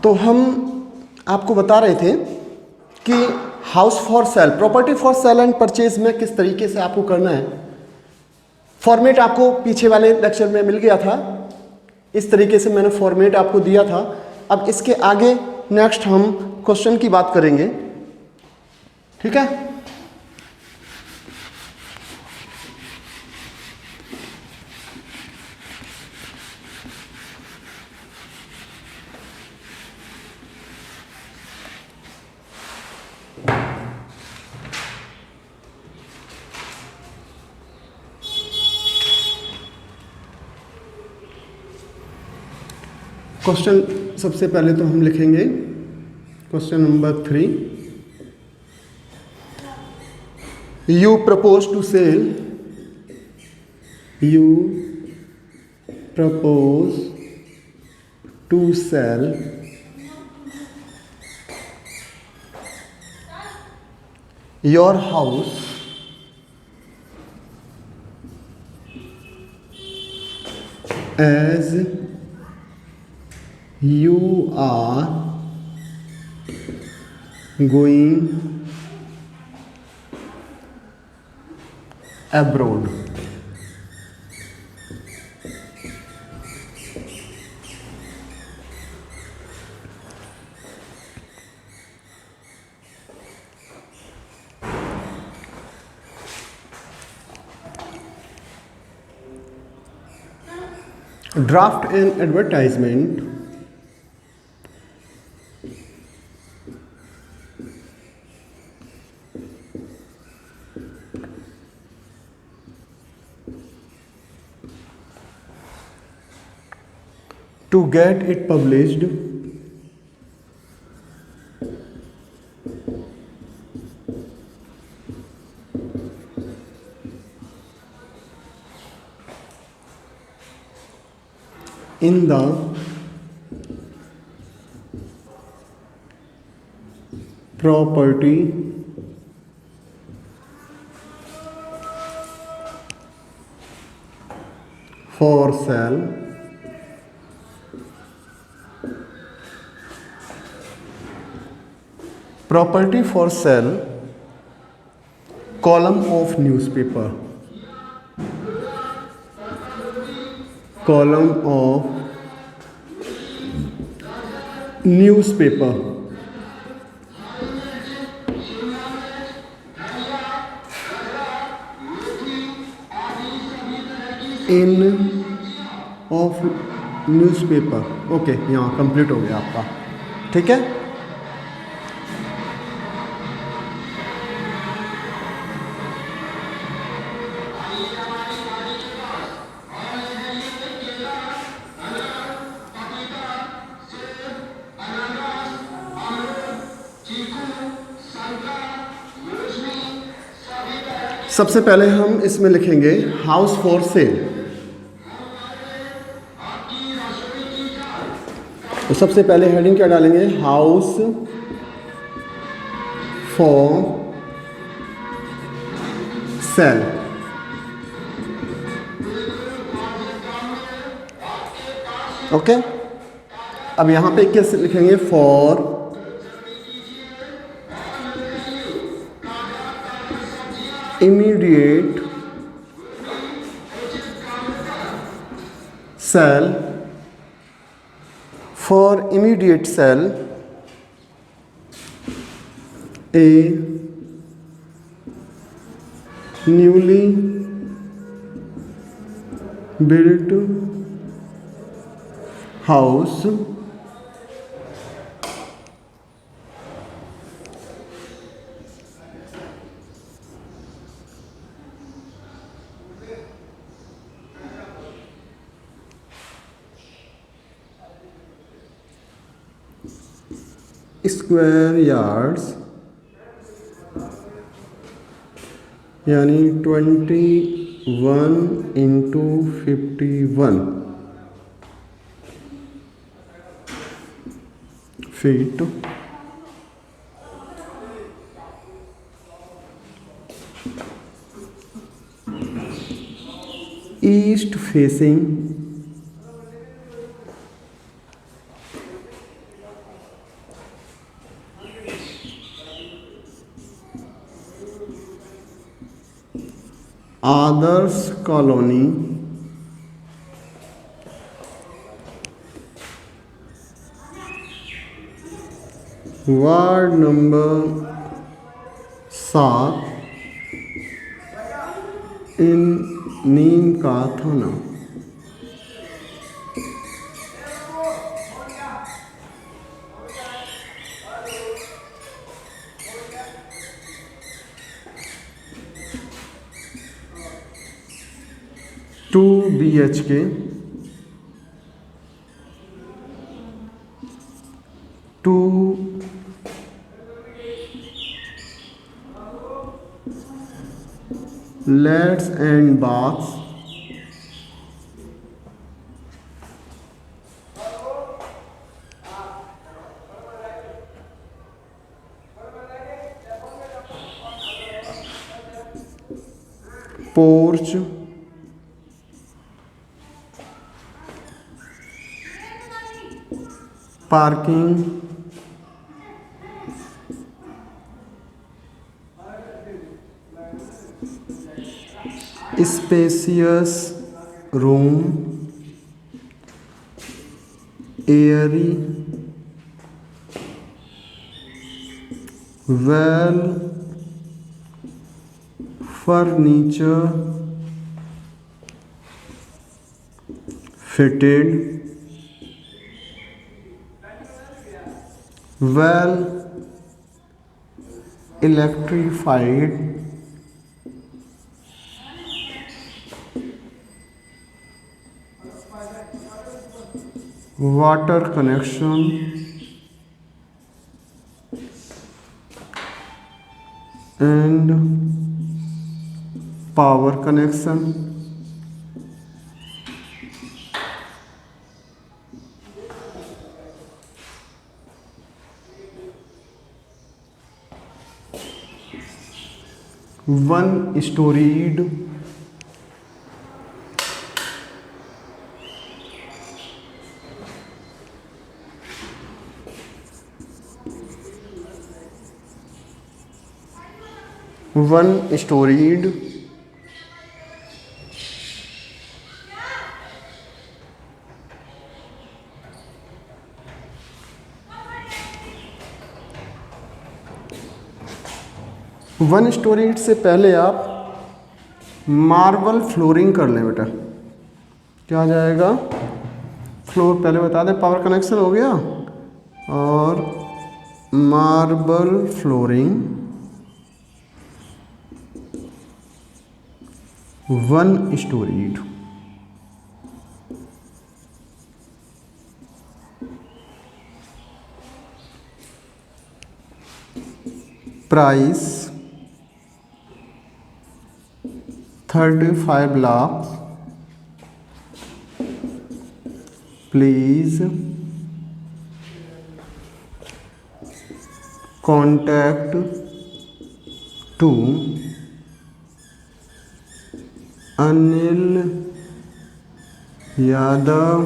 तो हम आपको बता रहे थे कि house for sale, property for cell and purchase में किस तरीके से आपको करना है। फॉर्मेट आपको पीछे वाले लेक्चर में मिल गया था, इस तरीके से मैंने फॉर्मेट आपको दिया था। अब इसके आगे नेक्स्ट हम क्वेश्चन की बात करेंगे, ठीक है। क्वेश्चन सबसे पहले तो हम लिखेंगे question number 3। You propose to sell, you propose to sell your house as you are going abroad. Draft an advertisement to get it published in the property for sale column of newspaper, column of newspaper in of newspaper. Okay, यहाँ complete हो गया आपका, ठीक है। सबसे पहले हम इसमें लिखेंगे हाउस फॉर सेल। तो सबसे पहले हेडिंग क्या डालेंगे, हाउस फॉर सेल। ओके, अब यहां पे कैसे लिखेंगे, for immediate sale, for immediate sale a newly built house square yards यानी 21 × 51 feet east facing Adarsh colony ward number 7 in Neem ka Thana. Two BHK, 2 lets and baths, porch, parking, spacious room, airy, well furniture, fitted, well electrified, water connection, and power connection. One storied one storeyed से पहले आप marble flooring कर लें बेटा। क्या आ जाएगा? Floor पहले बता दें, पावर कनेक्शन हो गया और marble flooring one storeyed. Price 35 lakh. Please contact to Anil Yadav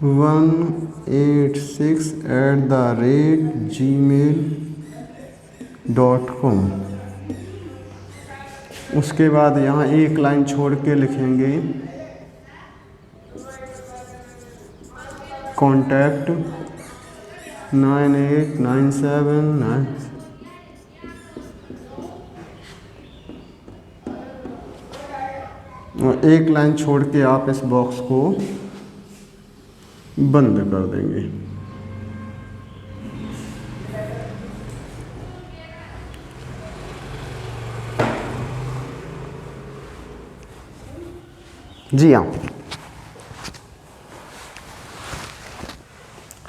186@gmail.com। उसके बाद यहाँ एक लाइन छोड़ के लिखेंगे कॉन्टैक्ट 98979। और एक लाइन छोड़ के आप इस बॉक्स को बंद कर देंगे। जी हाँ,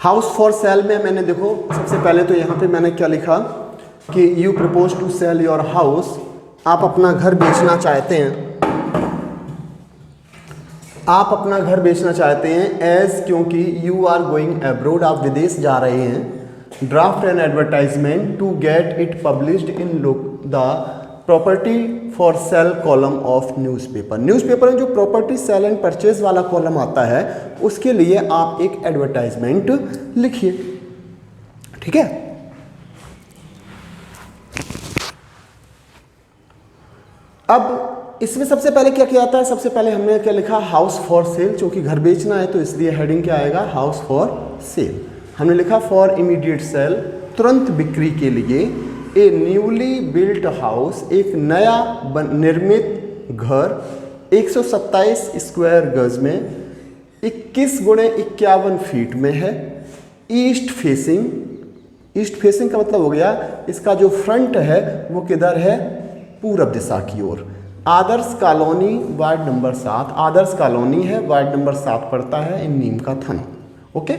हाउस फॉर सेल में मैंने देखो सबसे पहले तो यहाँ पे मैंने क्या लिखा कि you propose to sell your house. आप अपना घर बेचना चाहते हैं, आप अपना घर बेचना चाहते हैं एज, क्योंकि यू आर गोइंग अब्रोड, आप विदेश जा रहे हैं। Draft an advertisement to get it published in the property for sale column of newspaper. Newspaper में जो प्रॉपर्टी सेल एंड परचेज वाला कॉलम आता है उसके लिए आप एक एडवर्टाइजमेंट लिखिए। ठीक है, अब इसमें सबसे पहले क्या किया जाता है, सबसे पहले हमने क्या लिखा, हाउस फॉर सेल, क्योंकि घर बेचना है तो इसलिए हेडिंग क्या आएगा, हाउस फॉर सेल। हमने लिखा फॉर इमीडिएट सेल, तुरंत बिक्री के लिए, ए न्यूली बिल्ट हाउस, एक नया निर्मित घर 127 स्क्वायर गज में 21 गुणे 51 फीट में है, ईस्ट फेसिंग। ईस्ट फेसिंग का मतलब हो गया इसका जो फ्रंट है वो किधर है, पूरब दिशा की ओर। आदर्श कॉलोनी वार्ड नंबर 7, आदर्श कॉलोनी है, वार्ड नंबर 7 पड़ता है इन नीम का थाना। ओके,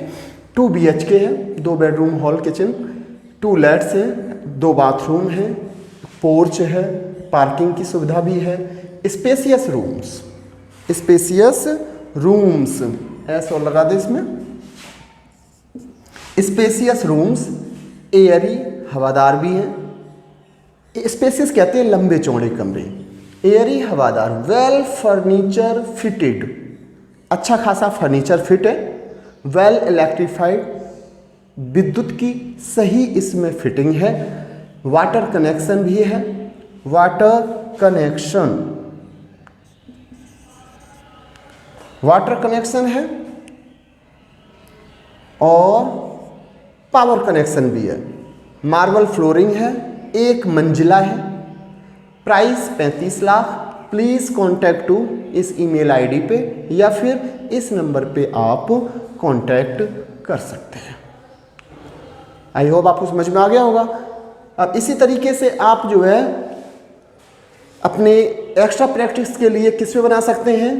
2 BHK है, 2 बेडरूम हॉल किचन, 2 लेट्स है, 2 बाथरूम है, पोर्च है, पार्किंग की सुविधा भी है, स्पेसियस रूम्स, स्पेसियस रूम्स ऐसा और लगा दे इसमें, स्पेसियस रूम्स, एयरी हवादार भी हैं। स्पेसियस कहते हैं लंबे चौड़े कमरे, एयरी हवादार, वेल फर्नीचर फिटेड, अच्छा खासा फर्नीचर फिट है, वेल इलेक्ट्रीफाइड, विद्युत की सही इसमें फिटिंग है, वाटर कनेक्शन भी है, वाटर कनेक्शन है और पावर कनेक्शन भी है, मार्बल फ्लोरिंग है, 1 मंजिला है, price 35 lakh. Please contact to इस ईमेल आईडी पे या फिर इस नंबर पे आप कॉन्टैक्ट कर सकते हैं। आई होप आपको समझ में आ गया होगा। अब इसी तरीके से आप जो है अपने एक्स्ट्रा प्रैक्टिस के लिए किस पे बना सकते हैं।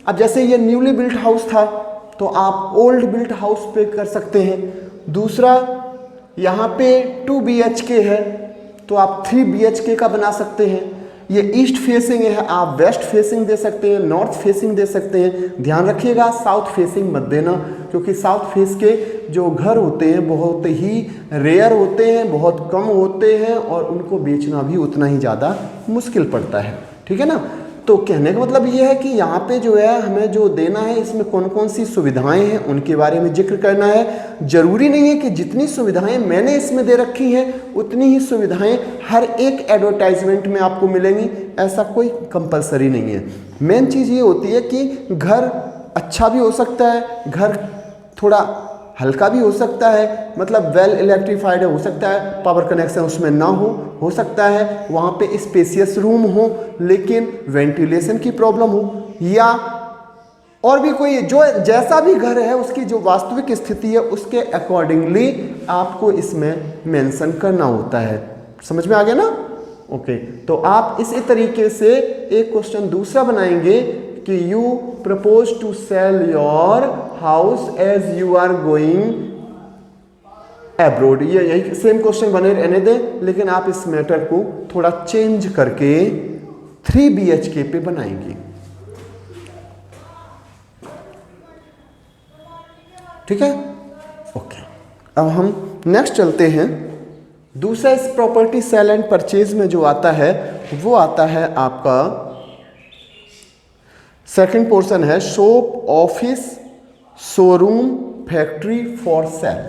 अब जैसे ये न्यूली बिल्ट हाउस था तो आप ओल्ड बिल्ट हाउस पे कर सकते हैं। दूसरा यहाँ पे 2 BHK है तो आप 3 BHK का बना सकते हैं। ये ईस्ट फेसिंग है, आप वेस्ट फेसिंग दे सकते हैं, नॉर्थ फेसिंग दे सकते हैं। ध्यान रखिएगा साउथ फेसिंग मत देना, क्योंकि साउथ फेस के जो घर होते हैं बहुत ही रेयर होते हैं, बहुत कम होते हैं और उनको बेचना भी उतना ही ज़्यादा मुश्किल पड़ता है। ठीक है ना। तो कहने का मतलब ये है कि यहाँ पे जो है हमें जो देना है इसमें कौन कौन सी सुविधाएं हैं उनके बारे में जिक्र करना है। जरूरी नहीं है कि जितनी सुविधाएं मैंने इसमें दे रखी हैं उतनी ही सुविधाएं हर एक एडवर्टाइजमेंट में आपको मिलेंगी, ऐसा कोई कंपलसरी नहीं है। मेन चीज़ ये होती है कि घर अच्छा भी हो सकता है, घर थोड़ा हल्का भी हो सकता है, मतलब वेल इलेक्ट्रीफाइड हो सकता है, पावर कनेक्शन उसमें ना हो सकता है वहाँ पे स्पेसियस रूम हो लेकिन वेंटिलेशन की प्रॉब्लम हो, या और भी कोई जो जैसा भी घर है उसकी जो वास्तविक स्थिति है उसके अकॉर्डिंगली आपको इसमें मेंशन करना होता है। समझ में आ गया ना। ओके, तो आप इसी तरीके से एक क्वेश्चन दूसरा बनाएंगे कि you propose to sell your house as you are going abroad. ये यही सेम क्वेश्चन बने रहने दें, लेकिन आप इस मैटर को थोड़ा चेंज करके 3 BHK पे बनाएंगे। ठीक है। ओके, अब हम नेक्स्ट चलते हैं। दूसरा इस प्रॉपर्टी सेल एंड परचेज में जो आता है वो आता है आपका सेकंड पोर्शन है shop, office, showroom, factory for sale.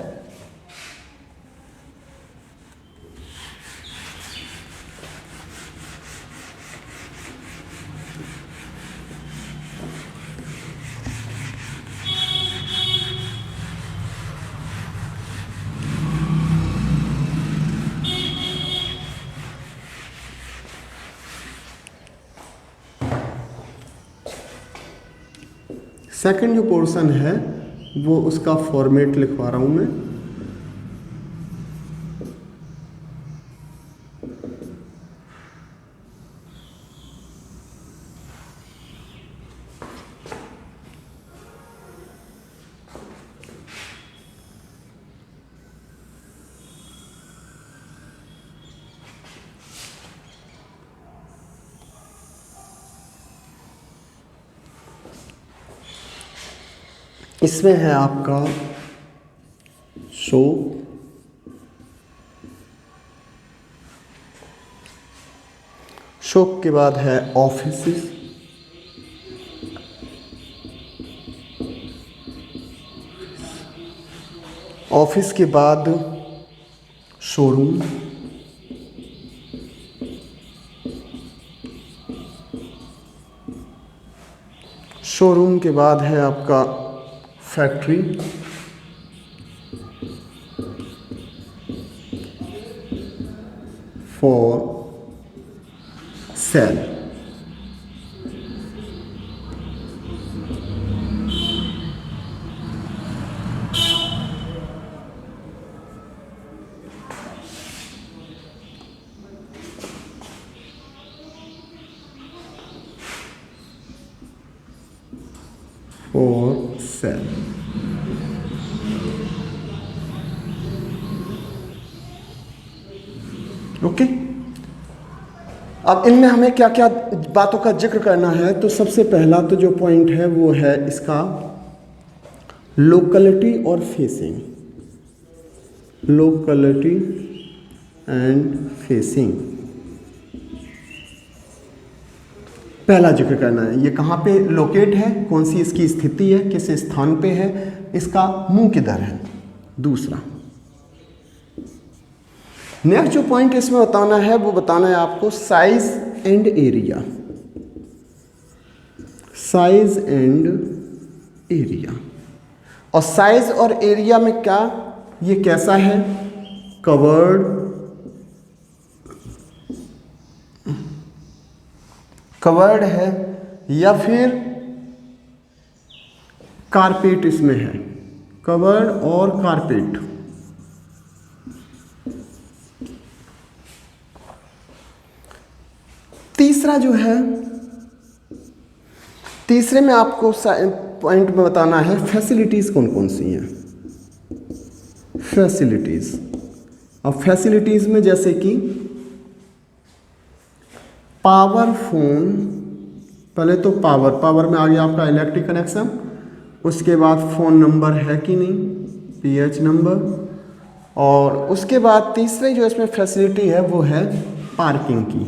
Second जो पोर्शन है वो उसका फॉर्मेट लिखवा रहा हूं मैं। इसमें है आपका शॉप, शॉप के बाद है ऑफिस, ऑफिस के बाद शोरूम, शोरूम के बाद है आपका factory, for sale. For sale. Okay, अब इनमें हमें क्या क्या बातों का जिक्र करना है। तो सबसे पहला तो जो पॉइंट है वो है इसका लोकेलिटी और फेसिंग, लोकेलिटी एंड फेसिंग पहला जिक्र करना है। ये कहाँ पे लोकेट है, कौन सी इसकी स्थिति है, किस स्थान पे है, इसका मुंह किधर है। दूसरा, नेक्स्ट जो पॉइंट इसमें बताना है वो बताना है आपको size and area, size and area. और साइज और एरिया में क्या, ये कैसा है, कवर्ड, कवर्ड है या फिर कारपेट इसमें है, कवर्ड और कारपेट। तीसरा जो है, तीसरे में आपको पॉइंट में बताना है फैसिलिटीज कौन कौन सी हैं, फैसिलिटीज। अब फैसिलिटीज में जैसे कि पावर फोन, पहले तो पावर में आ गया आपका इलेक्ट्रिक कनेक्शन, उसके बाद फ़ोन नंबर है कि नहीं, पीएच नंबर, और उसके बाद तीसरी जो इसमें फैसिलिटी है वो है पार्किंग की,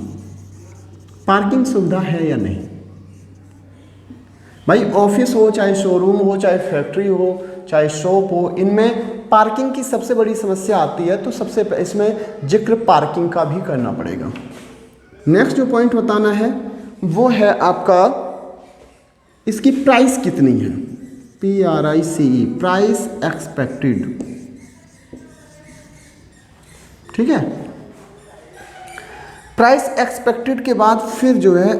पार्किंग सुविधा है या नहीं। भाई ऑफिस हो, चाहे शोरूम हो, चाहे फैक्ट्री हो, चाहे शॉप हो, इनमें पार्किंग की सबसे बड़ी समस्या आती है, तो सबसे इसमें जिक्र पार्किंग का भी करना पड़ेगा। नेक्स्ट जो पॉइंट बताना है वो है आपका इसकी प्राइस कितनी है, PRICE, प्राइस एक्सपेक्टेड। ठीक है, प्राइस एक्सपेक्टेड के बाद फिर जो है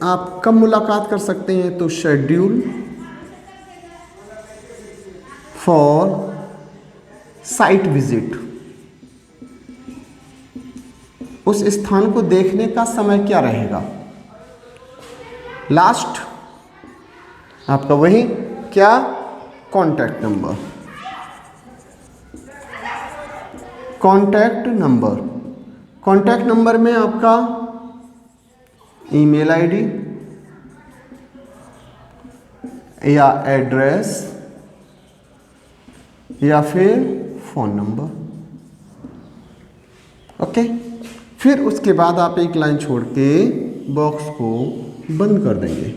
आप कब मुलाकात कर सकते हैं, तो शेड्यूल फॉर साइट विजिट, उस स्थान को देखने का समय क्या रहेगा। लास्ट आपका वही क्या, contact number, contact number. Contact number में आपका ईमेल आईडी या एड्रेस या फिर फ़ोन नंबर। ओके, फिर उसके बाद आप एक लाइन छोड़ के बॉक्स को बंद कर देंगे।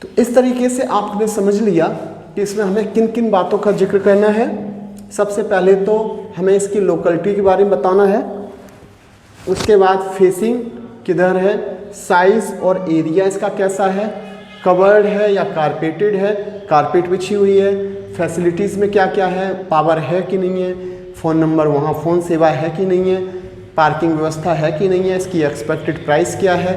तो इस तरीके से आपने समझ लिया कि इसमें हमें किन किन बातों का जिक्र करना है। सबसे पहले तो हमें इसकी लोकेलिटी के बारे में बताना है, उसके बाद फेसिंग किधर है, साइज और एरिया इसका कैसा है, कवर्ड है या कारपेटेड है, कारपेट बिछी हुई है, फैसिलिटीज़ में क्या क्या है, पावर है कि नहीं है, फ़ोन नंबर वहाँ फ़ोन सेवा है कि नहीं है, पार्किंग व्यवस्था है कि नहीं है, इसकी एक्सपेक्टेड प्राइस क्या है,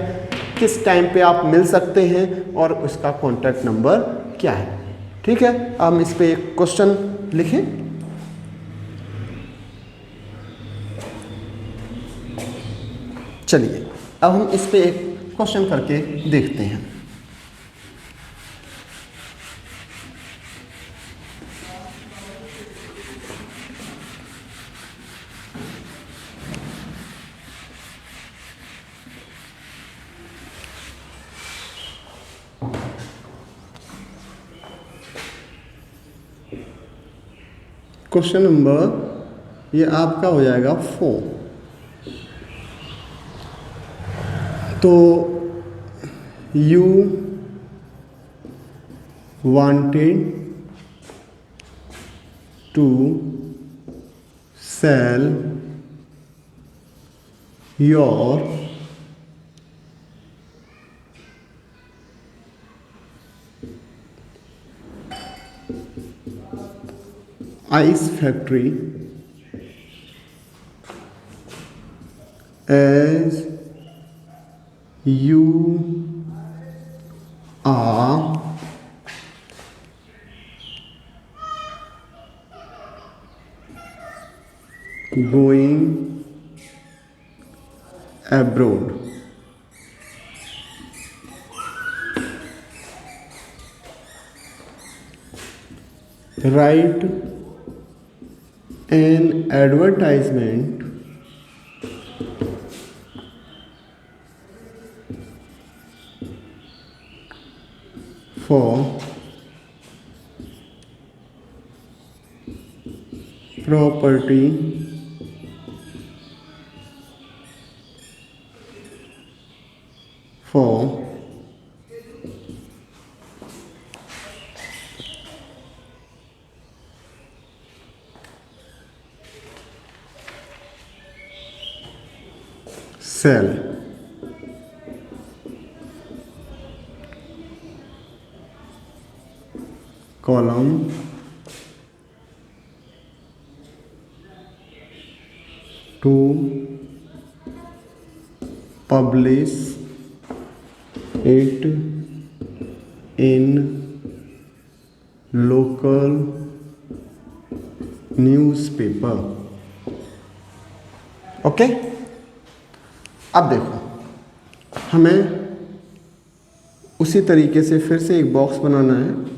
किस टाइम पे आप मिल सकते हैं, और उसका कॉन्टैक्ट नंबर क्या है। ठीक है, अब हम इस पे एक क्वेश्चन लिखें। चलिए अब हम इस पे एक क्वेश्चन करके देखते हैं। क्वेश्चन नंबर ये आपका हो जाएगा 4। तो you wanted to sell your ice factory as you are going abroad. Write an advertisement for property for sell. Column to publish it in local newspaper. Okay अब देखो हमें उसी तरीके से फिर से एक बॉक्स बनाना है।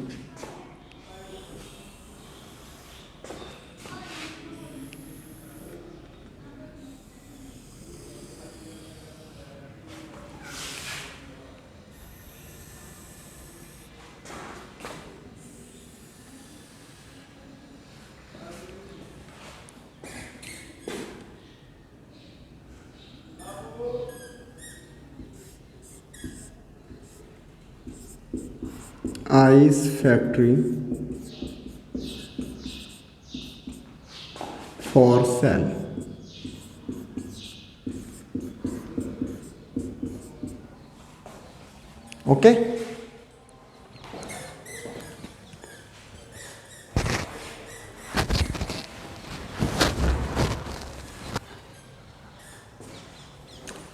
ice factory for sale. Okay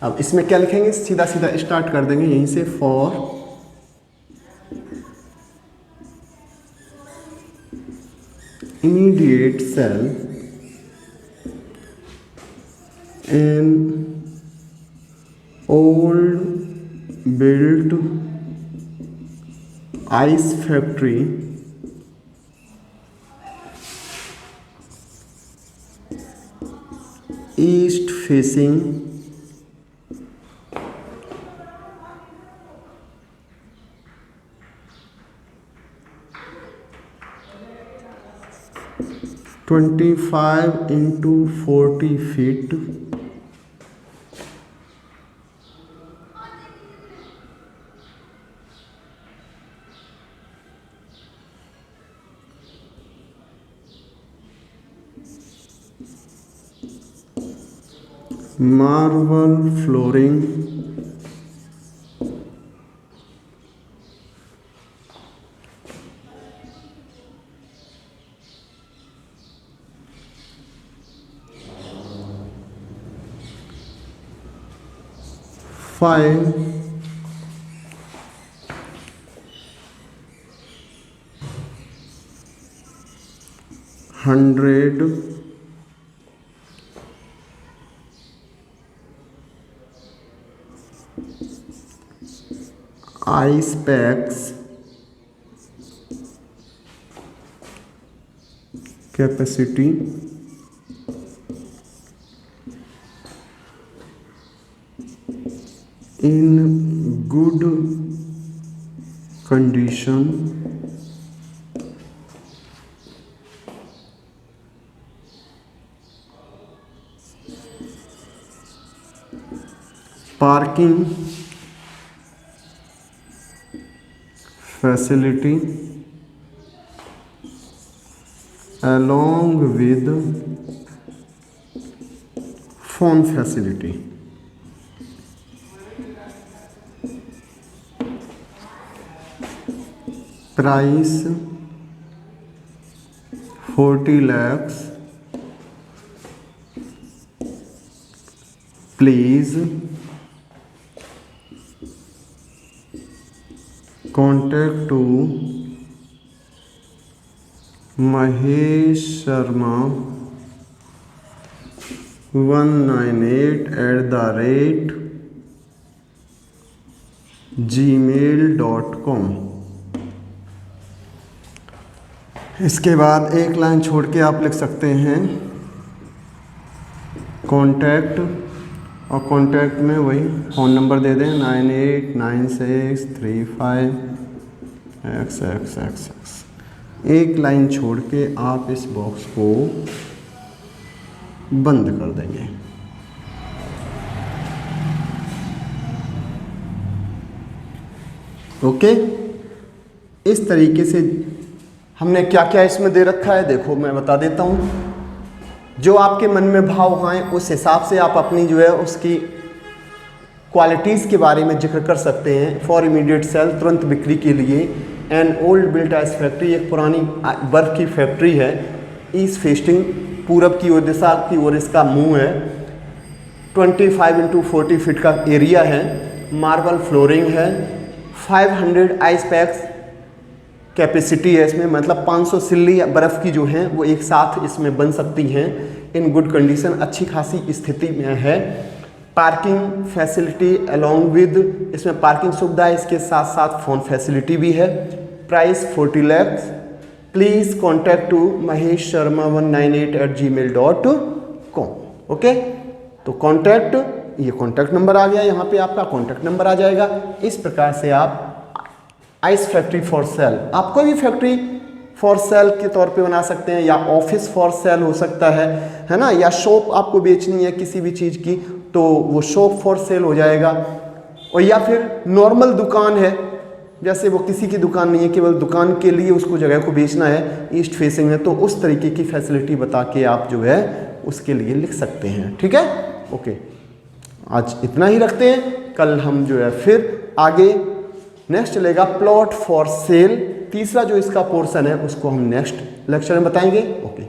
अब इसमें क्या लिखेंगे, सीधा सीधा स्टार्ट कर देंगे यहीं से। For immediate sell an old built ice factory east facing (25 into 40 feet) marble flooring, five hundred ice packs capacity in good condition parking facility along with phone facility. Price 40 lakhs. Please contact to Mahesh Sharma 198@gmail.com। इसके बाद एक line छोड़ के आप लिख सकते हैं contact, और कॉन्टैक्ट में वही फ़ोन नंबर दे दें 989635XX। एक लाइन छोड़ के आप इस बॉक्स को बंद कर देंगे। ओके, इस तरीके से हमने क्या क्या इसमें दे रखा है देखो, मैं बता देता हूँ। जो आपके मन में भाव आए उस हिसाब से आप अपनी जो है उसकी क्वालिटीज़ के बारे में जिक्र कर सकते हैं। फॉर इमीडिएट सेल, तुरंत बिक्री के लिए। An old built ice factory, एक पुरानी बर्फ़ की फैक्ट्री है। ईस्ट फेस्टिंग, पूरब की ओर, दिशा की ओर इसका मुंह है। 25 × 40 फीट का एरिया है। मार्बल फ्लोरिंग है। 500 आइस पैक्स कैपेसिटी है इसमें, मतलब 500 सिल्ली बर्फ़ की जो हैं वो एक साथ इसमें बन सकती हैं। इन गुड कंडीशन, अच्छी खासी स्थिति में है। पार्किंग फैसिलिटी अलोंग विद, इसमें पार्किंग सुविधा है, इसके साथ साथ फ़ोन फैसिलिटी भी है। Price 40 lakhs। Please contact to Mahesh Sharma 198@gmail.com। Okay, तो कॉन्टैक्ट, ये कॉन्टैक्ट नंबर आ गया, यहाँ पे आपका कॉन्टैक्ट नंबर आ जाएगा। इस प्रकार से आप आइस फैक्ट्री फॉर सेल, आप कोई भी फैक्ट्री फॉर सेल के तौर पे बना सकते हैं, या ऑफिस फॉर सेल हो सकता है ना, या शॉप आपको बेचनी है किसी भी चीज़ की तो वो शॉप फॉर सेल हो जाएगा। और या फिर नॉर्मल दुकान है, जैसे वो किसी की दुकान नहीं है, केवल दुकान के लिए उसको जगह को बेचना है, ईस्ट फेसिंग है, तो उस तरीके की फैसिलिटी बता के आप जो है उसके लिए लिख सकते हैं। ठीक है, ओके, आज इतना ही रखते हैं। कल हम जो है फिर आगे नेक्स्ट चलेगा प्लॉट फॉर सेल। तीसरा जो इसका पोर्शन है उसको हम नेक्स्ट लेक्चर में बताएंगे। ओके।